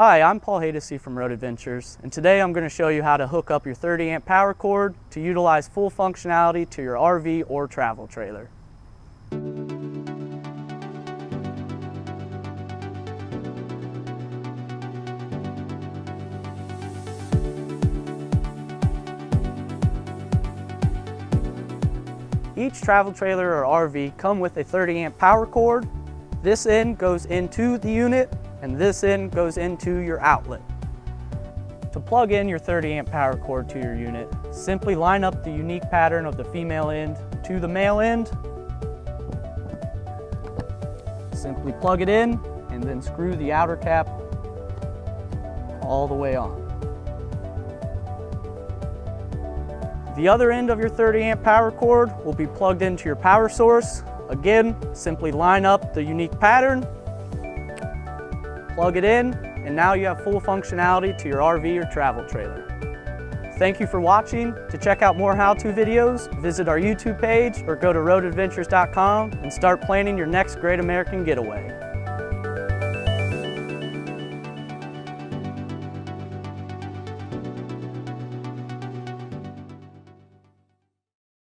Hi, I'm Paul Hadesy from Road Adventures, and today I'm going to show you how to hook up your 30 amp power cord to utilize full functionality to your RV or travel trailer. Each travel trailer or RV come with a 30 amp power cord. This end goes into the unit and this end goes into your outlet. To plug in your 30 amp power cord to your unit, simply line up the unique pattern of the female end to the male end. Simply plug it in and then screw the outer cap all the way on. The other end of your 30 amp power cord will be plugged into your power source. Again, simply line up the unique pattern, plug it in, and now you have full functionality to your RV or travel trailer. Thank you for watching. To check out more how-to videos, visit our YouTube page or go to roadadventures.com and start planning your next great American getaway.